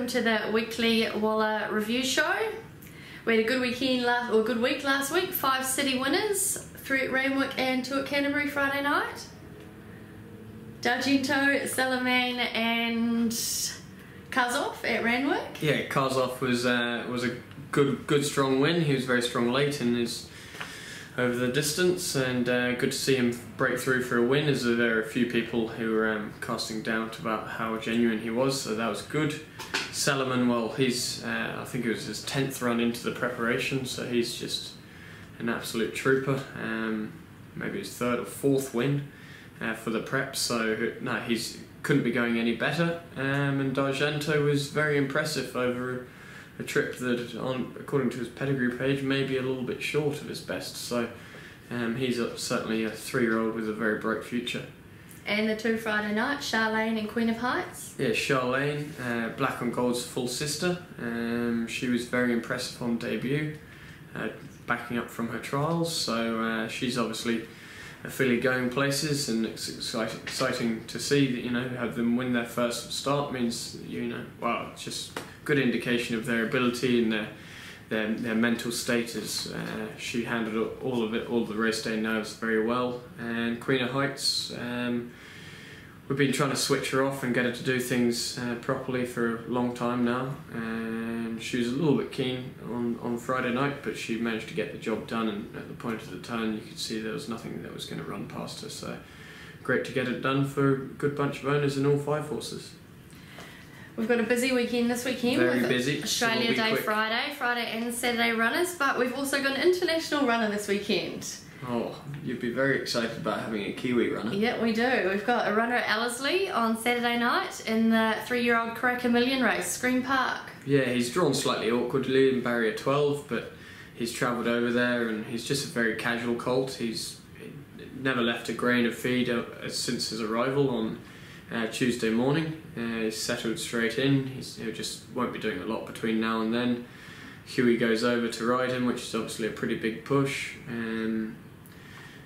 welcome to the weekly Walla review show. We had a good good week last week. 5 city winners, 3 at Randwick and 2 at Canterbury Friday night. D'Argento, Salaman and Kazov at Randwick. Yeah, Kazov was a good strong win. He was very strong late in his over the distance, and good to see him break through for a win, as there are a few people who were casting doubt about how genuine he was, so that was good. Salaman, well, he's I think it was his 10th run into the preparation, so he's just an absolute trooper. Maybe his 3rd or 4th win for the prep, so no, he's couldn't be going any better. And D'Argento was very impressive over a trip that, according to his pedigree page, may be a little bit short of his best. So he's certainly a 3-year-old with a very bright future. And the 2 Friday night, Charlene and Queen of Heights. Yeah, Charlene, Black on Gold's full sister. She was very impressive on debut, backing up from her trials. So she's obviously a filly going places, and it's exciting to see that, have them win their first start means, well, it's just good indication of their ability and their mental status. She handled all the race day nerves very well. And Queen of Heights, we've been trying to switch her off and get her to do things properly for a long time now. And she was a little bit keen on Friday night, but she managed to get the job done, and at the point of the turn you could see there was nothing that was going to run past her. So great to get it done for a good bunch of owners in all 5 horses. We've got a busy weekend this weekend. Very with busy. Australia Day Friday and Saturday runners, but we've also got an international runner this weekend. Oh, you'd be very excited about having a Kiwi runner. Yeah, we do. We've got a runner at Ellerslie on Saturday night in the 3-year-old Karaka Million race, Screen Park. Yeah, he's drawn slightly awkwardly in barrier 12, but he's travelled over there, and he's just a very casual colt. He's never left a grain of feed since his arrival on Tuesday morning. He's settled straight in. He just won't be doing a lot between now and then. Huey goes over to ride him, which is obviously a pretty big push.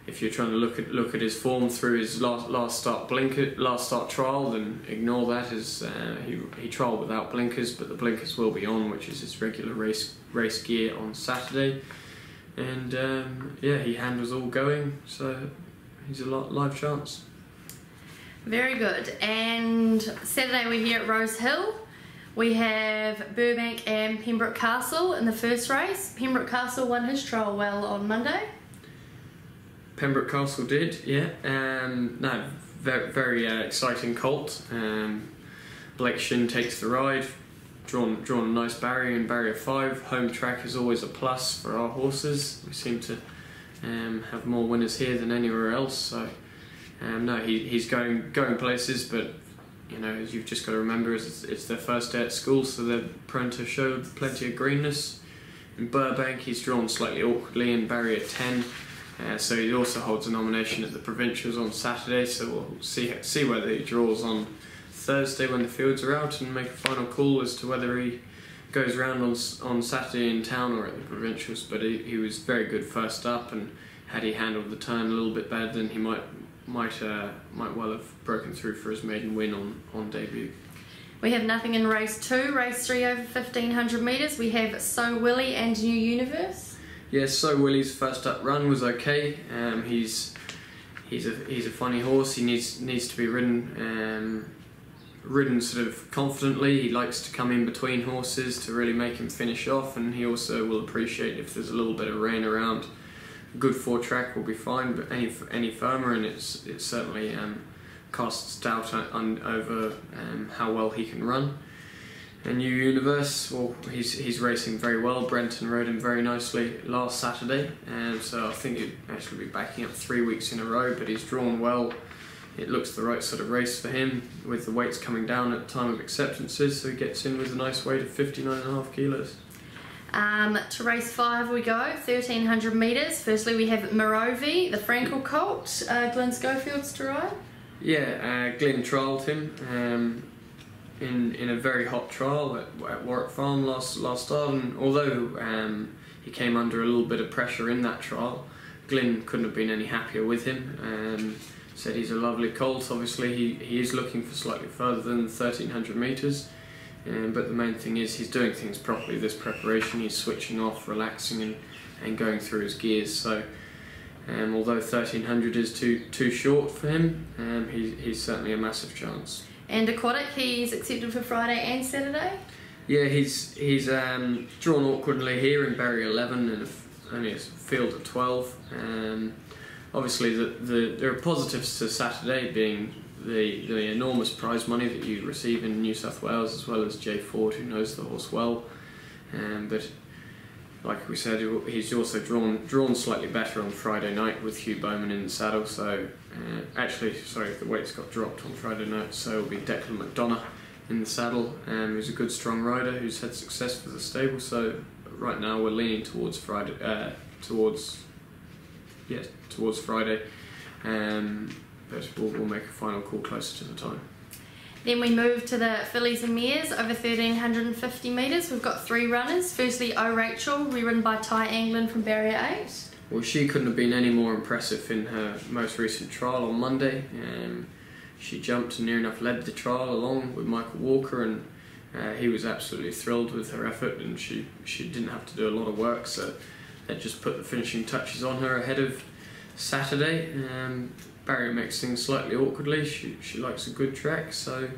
If you're trying to look at his form through his last start trial, then ignore that, as he trialled without blinkers, but the blinkers will be on, which is his regular race gear on Saturday. And yeah, he handles all going, so he's a live chance. Very good. And Saturday we're here at Rose Hill. We have Burbank and Pembroke Castle in the first race. Pembroke Castle won his trial well on Monday. Pembroke Castle did, yeah. No, very exciting colt. Blake Shin takes the ride. Drawn a nice barrier in barrier 5. Home track is always a plus for our horses. We seem to have more winners here than anywhere else. So no, he's going places, but as you've just got to remember, it's their first day at school, so they're prone to show plenty of greenness. In Burbank, he's drawn slightly awkwardly in barrier 10. So he also holds a nomination at the provincials on Saturday, so we'll see whether he draws on Thursday when the fields are out, and make a final call as to whether he goes round on Saturday in town or at the provincials. But he was very good first up, and had he handled the turn a little bit better, then he might well have broken through for his maiden win on debut. We have nothing in race 2. Race 3 over 1500 metres. We have So Willie and New Universe. Yes, So Willie's first up run was okay. He's a funny horse. He needs to be ridden sort of confidently. He likes to come in between horses to really make him finish off, and he also will appreciate if there's a little bit of rain around. A good 4 track will be fine, but any firmer, and it certainly casts doubt over how well he can run. And New Universe, well, he's racing very well. Brenton rode him very nicely last Saturday, and so I think he'd actually be backing up 3 weeks in a row, but he's drawn well. It looks the right sort of race for him, with the weights coming down at the time of acceptances, so he gets in with a nice weight of 59.5 kilos. To race 5 we go, 1300 metres. Firstly we have Morovy, the Frankel colt, Glenn Schofield's to ride. Yeah, Glenn trialled him in a very hot trial at Warwick Farm last start, and although he came under a little bit of pressure in that trial, Glenn couldn't have been any happier with him. Said he's a lovely colt. Obviously he is looking for slightly further than 1300 metres. But the main thing is he's doing things properly. This preparation, he's switching off, relaxing, and going through his gears. So although 1300 is too short for him, he's certainly a massive chance. And aquatic, he's accepted for Friday and Saturday? Yeah, he's drawn awkwardly here in barrier 11 and only a field of 12. Obviously, there are positives to Saturday, being the enormous prize money that you receive in New South Wales, as well as Jay Ford, who knows the horse well. But like we said, he's also drawn slightly better on Friday night with Hugh Bowman in the saddle. So the weights got dropped on Friday night, so it'll be Declan McDonough in the saddle, who's a good strong rider who's had success for the stable. So right now we're leaning towards Friday, towards Friday, but we'll make a final call closer to the time. Then we move to the fillies and mares over 1,350 metres. We've got 3 runners. Firstly, O Rachel, ridden by Ty Anglin from barrier 8. Well, she couldn't have been any more impressive in her most recent trial on Monday. She jumped and near enough led the trial along with Michael Walker, and he was absolutely thrilled with her effort, and she didn't have to do a lot of work, so they just put the finishing touches on her ahead of Saturday. Barrier makes things slightly awkwardly. She likes a good track, so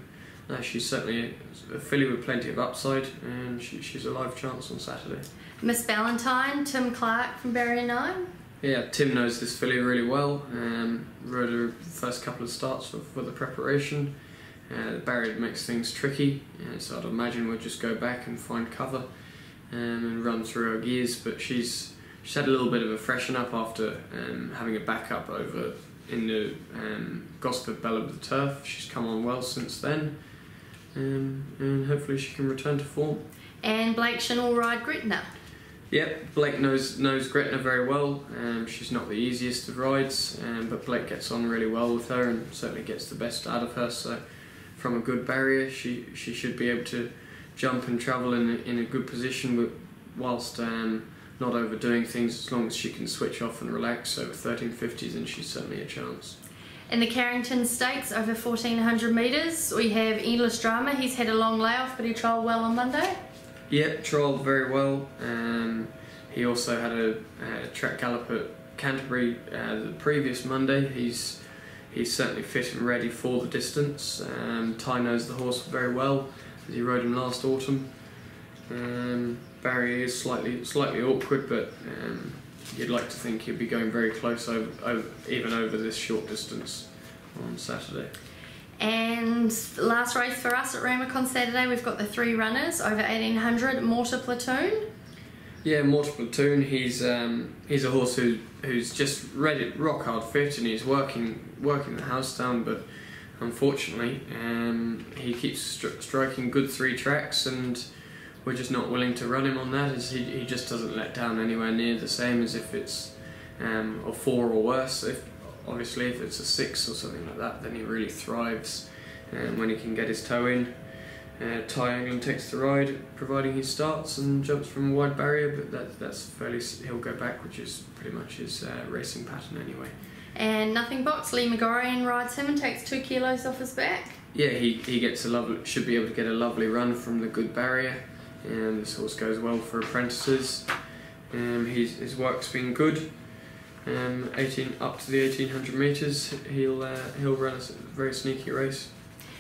she's certainly a filly with plenty of upside, and she's a live chance on Saturday. Miss Valentine, Tim Clark from barrier 9. Yeah, Tim knows this filly really well. Rode her first couple of starts for the preparation. The barrier makes things tricky, so I'd imagine we'll just go back and find cover and run through her gears. But she's had a little bit of a freshen up after having a backup over in the Gosford Belle of the Turf. She's come on well since then, and hopefully she can return to form. And Blake Shin will ride Gretna. Yep, Blake knows Gretna very well. She's not the easiest of rides, but Blake gets on really well with her and certainly gets the best out of her. So from a good barrier, she should be able to jump and travel in a good position whilst not overdoing things. As long as she can switch off and relax over 1350s, then she's certainly a chance. In the Carrington Stakes over 1,400 metres, we have Endless Drama. He's had a long layoff, but he trialled well on Monday. Yeah, trialled very well. He also had a track gallop at Canterbury the previous Monday. He's certainly fit and ready for the distance. Ty knows the horse very well, as he rode him last autumn. Barrier is slightly awkward, but you'd like to think he'll be going very close even over this short distance on Saturday. And the last race for us at Ramac on Saturday, we've got the 3 runners over 1,800. Mortar Platoon. Yeah, Mortar Platoon. He's a horse who's just ready, rock hard fit, and he's working the house down. But unfortunately, he keeps striking good 3 tracks, and we're just not willing to run him on that, as he just doesn't let down anywhere near the same as if it's a 4 or worse. Obviously, if it's a 6 or something like that, then he really thrives when he can get his toe in. Ty Anglin takes the ride, providing he starts and jumps from a wide barrier, but that's fairly. He'll go back, which is pretty much his racing pattern anyway. And Nothing Box, Lee McGorian rides him and takes 2 kilos off his back. Yeah, he gets should be able to get a lovely run from the good barrier, and this horse goes well for apprentices. His work's been good. 18 up to the 1,800 metres, he'll run a very sneaky race.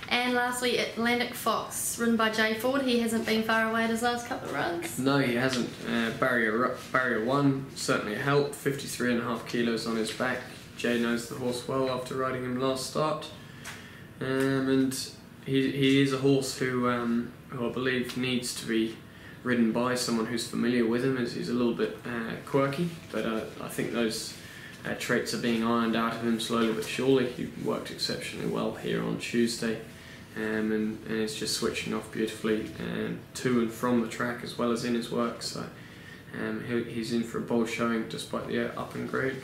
And lastly, Atlantic Fox, ridden by Jay Ford. He hasn't been far away at his last couple of runs. No, he hasn't. Barrier 1 certainly a help. 53.5 kilos on his back. Jay knows the horse well after riding him last start, and he is a horse who I believe needs to be ridden by someone who's familiar with him, as he's a little bit quirky, but I think those traits are being ironed out of him slowly but surely. He worked exceptionally well here on Tuesday, and is just switching off beautifully to and from the track as well as in his work, so he's in for a bold showing despite the up in grade.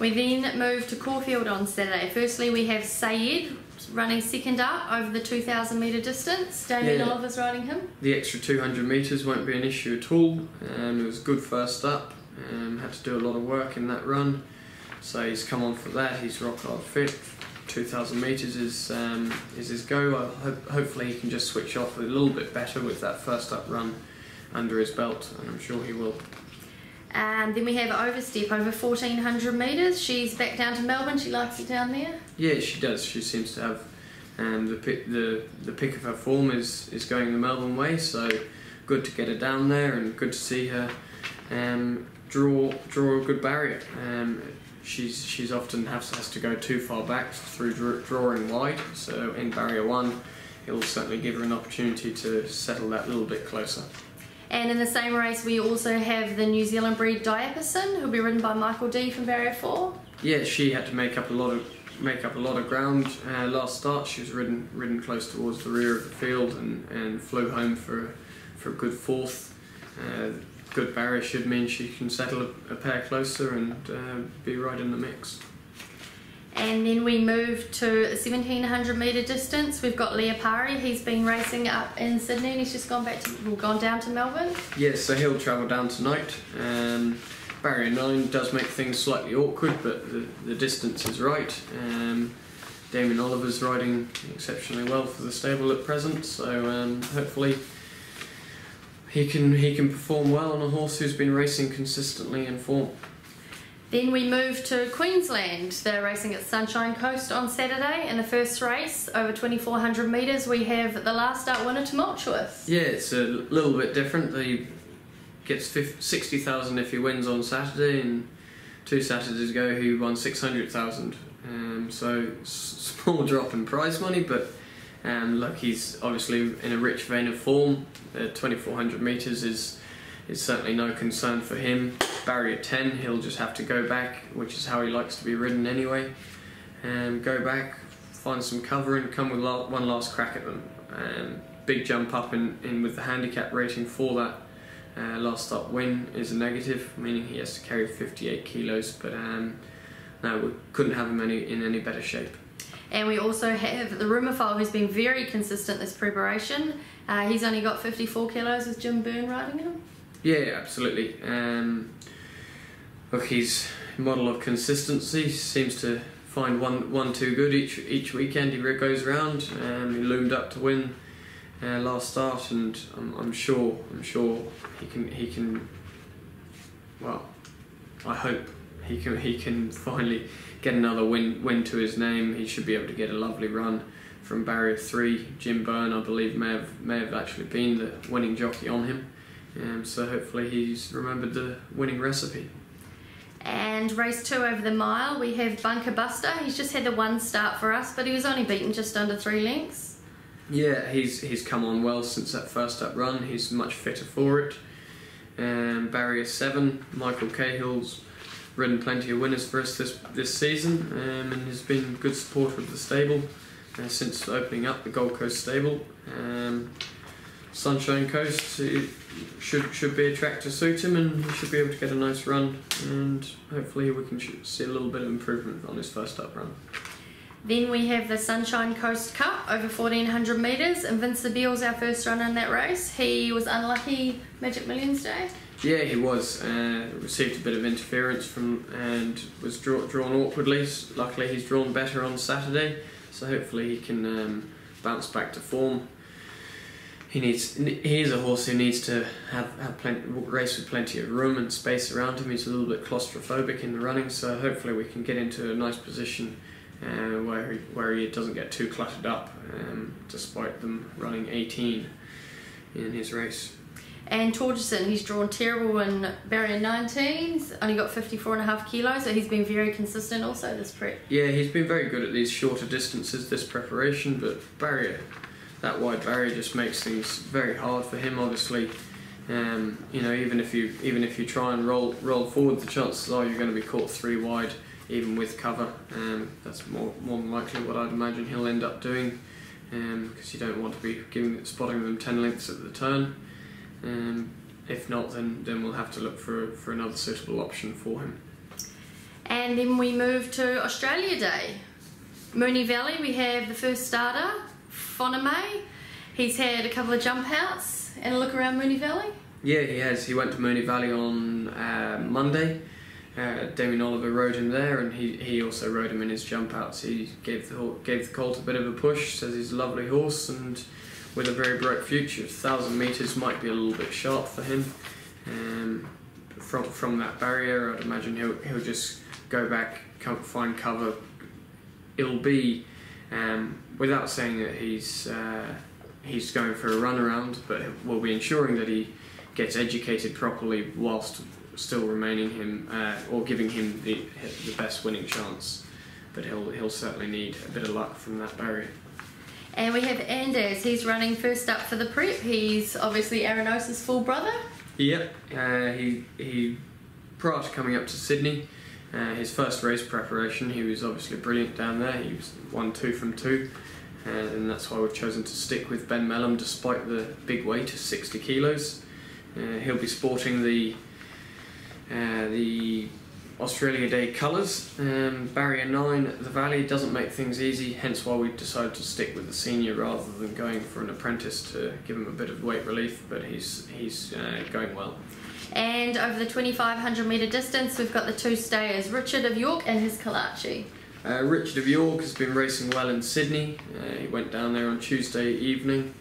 We then move to Caulfield on Saturday. Firstly, we have Sayed running second up over the 2,000 metre distance. Damien Oliver's riding him. The extra 200 metres won't be an issue at all. It was good first up. Had to do a lot of work in that run, so he's come on for that. He's rock hard fit. 2,000 metres is his go. Hopefully he can just switch off a little bit better with that first up run under his belt, and I'm sure he will. Then we have Overstep over 1,400 metres. She's back down to Melbourne. She likes it down there. Yeah, she does. She seems to have the pick of her form is going the Melbourne way. So good to get her down there, and good to see her draw a good barrier. She's often has to go too far back through drawing wide. So in barrier 1, it will certainly give her an opportunity to settle that little bit closer. And in the same race, we also have the New Zealand breed Diapason, who'll be ridden by Michael D from barrier 4. Yeah, she had to make up a lot of ground last start. She was ridden close towards the rear of the field and flew home for a good 4th. Good barrier should mean she can settle a pair closer and be right in the mix. And then we move to a 1,700 metre distance. We've got Leopari. He's been racing up in Sydney and he's just gone down to Melbourne. Yes, so he'll travel down tonight. Barrier 9 does make things slightly awkward, but the distance is right. Damien Oliver's riding exceptionally well for the stable at present, so hopefully he can perform well on a horse who's been racing consistently in form. Then we move to Queensland. They're racing at Sunshine Coast on Saturday. In the first race, over 2,400 metres, we have the last start winner, Tumultuous. Yeah, it's a little bit different. He gets 60,000 if he wins on Saturday, and 2 Saturdays ago he won 600,000. So small drop in prize money, but look, he's obviously in a rich vein of form. 2,400 metres is certainly no concern for him. Barrier 10, he'll just have to go back, which is how he likes to be ridden anyway. Go back, find some cover and come with one last crack at them. Big jump up in with the handicap rating for that last start win is a negative, meaning he has to carry 58 kilos, but no, we couldn't have him in any better shape. And we also have the Rumophile, who's been very consistent this preparation. He's only got 54 kilos with Jim Byrne riding him. Yeah, absolutely. Look, he's a model of consistency. Seems to find one too good each weekend he goes around. He loomed up to win last start, and I'm sure he can. Well, I hope he can finally get another win to his name. He should be able to get a lovely run from barrier 3. Jim Byrne, I believe, may have actually been the winning jockey on him. So hopefully he's remembered the winning recipe. And race 2 over the mile, we have Bunker Buster. He's just had the 1 start for us, but he was only beaten just under 3 lengths. Yeah, he's come on well since that first up run. He's much fitter for it. Barrier 7, Michael Cahill's ridden plenty of winners for us this season, and has been good supporter of the stable since opening up the Gold Coast stable. Sunshine Coast should be a track to suit him, and he should be able to get a nice run, and hopefully we can see a little bit of improvement on his first up run. Then we have the Sunshine Coast Cup over 1,400 metres, and Vince Beale's our first runner in that race. He was unlucky Magic Millions Day. Yeah, he was. Received a bit of interference and was drawn awkwardly. Luckily he's drawn better on Saturday, so hopefully he can bounce back to form. He is a horse who needs to race with plenty of room and space around him. He's a little bit claustrophobic in the running, so hopefully we can get into a nice position where he doesn't get too cluttered up, despite them running 18 in his race. And Torgerson, he's drawn terrible in barrier 19. He's only got 54.5 kilos, so he's been very consistent also this prep. Yeah, he's been very good at these shorter distances this preparation, but that wide barrier just makes things very hard for him. Obviously, even if you try and roll forward, the chances are you're going to be caught 3 wide, even with cover. That's more than likely what I'd imagine he'll end up doing, because you don't want to be spotting them 10 lengths at the turn. If not, then we'll have to look for another suitable option for him. And then we move to Australia Day. Moonee Valley, we have the first starter, Foname. He's had a couple of jump outs and a look around Moonee Valley. Yeah, he has. He went to Moonee Valley on Monday. Damien Oliver rode him there, and he also rode him in his jump outs. He gave the colt a bit of a push, says he's a lovely horse and with a very bright future. 1,000 metres might be a little bit sharp for him. From that barrier, I'd imagine he'll just go back, find cover. It'll be, without saying that he's going for a run around, but we'll be ensuring that he gets educated properly whilst still remaining him or giving him the best winning chance. But he'll certainly need a bit of luck from that barrier. And we have Anders. He's running first up for the prep. He's obviously Aranos's full brother. Yep. He prior to coming up to Sydney, his first race preparation, he was obviously brilliant down there. He won 2 from 2, and that's why we've chosen to stick with Ben Melham despite the big weight of 60 kilos. He'll be sporting the Australia Day colours. Barrier 9 at the Valley doesn't make things easy, hence why we decided to stick with the senior rather than going for an apprentice to give him a bit of weight relief, but he's going well. And over the 2,500 metre distance, we've got the 2 stayers, Richard of York and his Kalachi. Richard of York has been racing well in Sydney. He went down there on Tuesday evening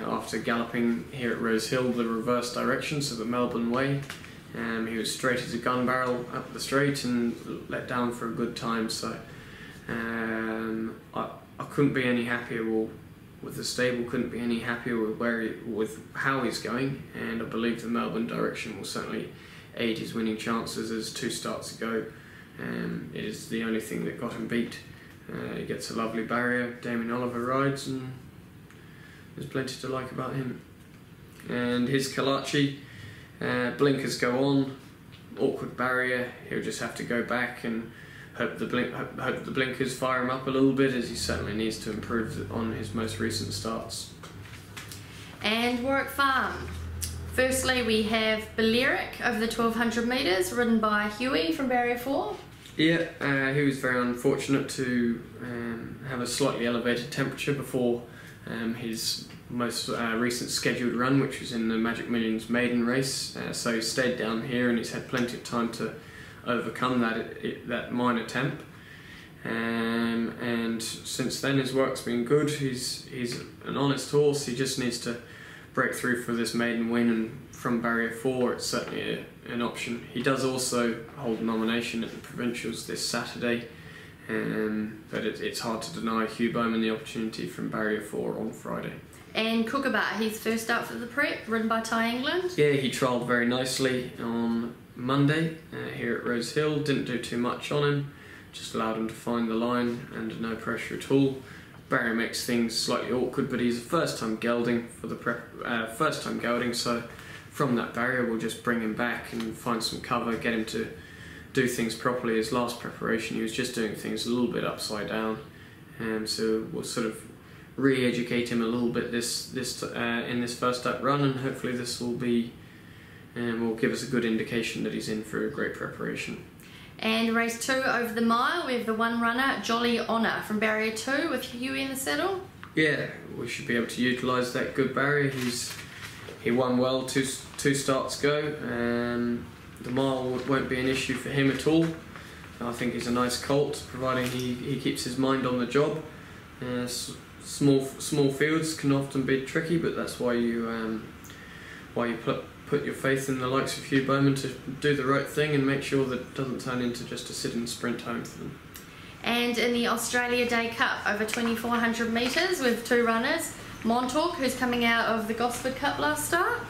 after galloping here at Rose Hill the reverse direction, so the Melbourne way. He was straight as a gun barrel up the straight and let down for a good time, so I couldn't be any happier with the stable, couldn't be any happier with how he's going, and I believe the Melbourne direction will certainly aid his winning chances as 2 starts ago. It is the only thing that got him beat. He gets a lovely barrier, Damien Oliver rides, and there's plenty to like about him. And his Kalachi, blinkers go on, awkward barrier, he'll just have to go back and hope the blinkers fire him up a little bit, as he certainly needs to improve on his most recent starts. And Warwick Farm. Firstly, we have Balearic over the 1,200 metres, ridden by Huey from Barrier 4. Yeah, he was very unfortunate to have a slightly elevated temperature before his most recent scheduled run, which was in the Magic Millions maiden race. So he stayed down here and he's had plenty of time to overcome that minor temp. And since then his work's been good. He's an honest horse. He just needs to break through for this maiden win, and from Barrier 4 it's certainly an option. He does also hold nomination at the Provincials this Saturday, but it's hard to deny Hugh Bowman the opportunity from Barrier 4 on Friday. And Kookaburra, he's first up for the prep, ridden by Ty England. Yeah, he trialled very nicely on Monday here at Rose Hill. Didn't do too much on him, just allowed him to find the line and no pressure at all. Barrier makes things slightly awkward, but he's a first-time gelding for the first-time gelding, so from that barrier we'll just bring him back and find some cover, get him to do things properly. His last preparation he was just doing things a little bit upside down, so we'll sort of re-educate him a little bit in this first up run, and hopefully this will give us a good indication that he's in for a great preparation. And race 2 over the mile, we have the 1 runner, Jolly Honour from Barrier 2 with Huey in the saddle. Yeah, we should be able to utilise that good barrier. He won well two starts ago. The mile won't be an issue for him at all. I think he's a nice colt, providing he keeps his mind on the job. Small fields can often be tricky, but that's why you put your faith in the likes of Hugh Bowman to do the right thing and make sure that it doesn't turn into just a sit and sprint home for them. And in the Australia Day Cup over 2,400 metres with 2 runners, Montauk, who's coming out of the Gosford Cup last start.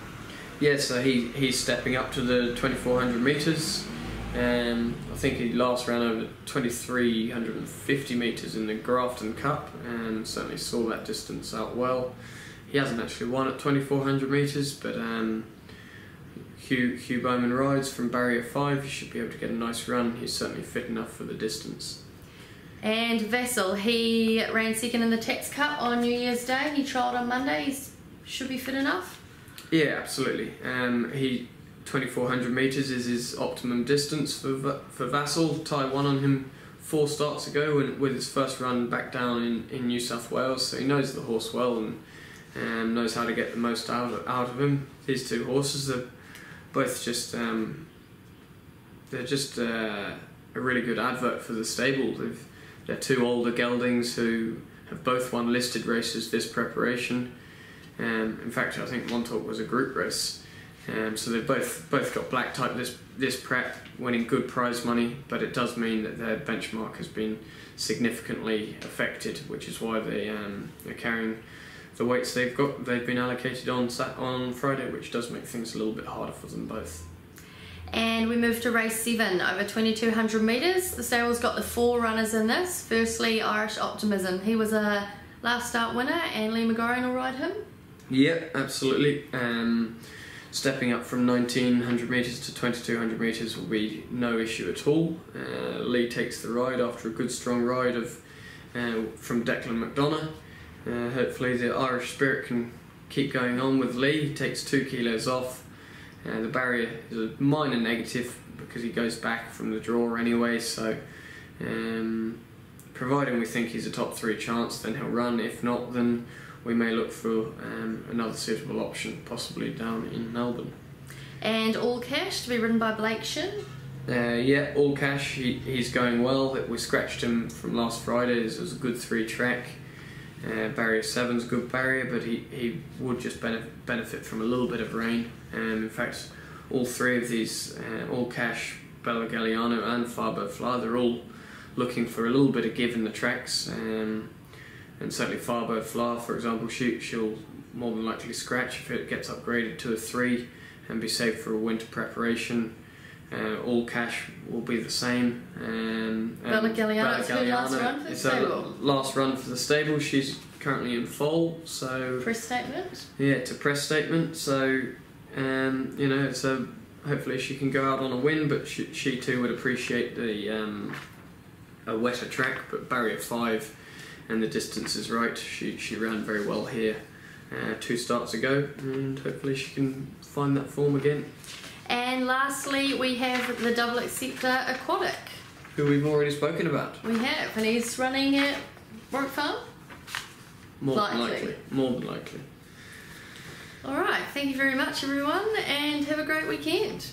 Yeah, so he's stepping up to the 2,400 metres. I think he last ran over 2,350 metres in the Grafton Cup and certainly saw that distance out well. He hasn't actually won at 2,400 metres, but Hugh Bowman rides from Barrier 5. He should be able to get a nice run. He's certainly fit enough for the distance. And Vessel, he ran second in the Tex Cup on New Year's Day. He trialled on Monday. He should be fit enough. Yeah, absolutely. 2,400 metres is his optimum distance for Vassal. Ty won on him 4 starts ago with his first run back down in New South Wales, so he knows the horse well and knows how to get the most out of him. These 2 horses are both just they're just a really good advert for the stable. They're two older geldings who have both won listed races this preparation. In fact, I think Montauk was a group race. So they've both got black type this prep, winning good prize money, but it does mean that their benchmark has been significantly affected, which is why they're carrying the weights they've been allocated on Friday, which does make things a little bit harder for them both. And we move to race 7 over 2,200 metres. The stable's got the 4 runners in this. Firstly, Irish Optimism. He was a last start winner, and Lee McGorran will ride him. Yeah, absolutely. Stepping up from 1,900 metres to 2,200 metres will be no issue at all. Lee takes the ride after a good strong ride from Declan McDonough. Hopefully the Irish spirit can keep going on with Lee. He takes 2 kilos off. The barrier is a minor negative because he goes back from the draw anyway, so providing we think he's a top 3 chance, then he'll run. If not, then we may look for another suitable option, possibly down in Melbourne. And All Cash to be ridden by Blake Shin. Yeah, All Cash, he's going well. We scratched him from last Friday. It was a good 3 track. Barrier 7's a good barrier, but he would just benefit from a little bit of rain. In fact, all 3 of these, All Cash, Bella Galliano and Farbo Fly, they're all looking for a little bit of give in the tracks. And certainly Farbo Fly, for example, she'll more than likely scratch if it gets upgraded to a 3 and be saved for a winter preparation. All Cash will be the same. Bella Galliano, it's her last run for the stable. Last run for the stable. She's currently in foal, so press statement. Yeah, it's a press statement. So it's hopefully she can go out on a win, but she too would appreciate a wetter track. But barrier 5 and the distance is right. She ran very well here 2 starts ago, and hopefully she can find that form again. And lastly, we have the Double Acceptor Aquatic, who we've already spoken about. We have, and he's running at Roke Farm? More than likely. Alright, thank you very much everyone, and have a great weekend.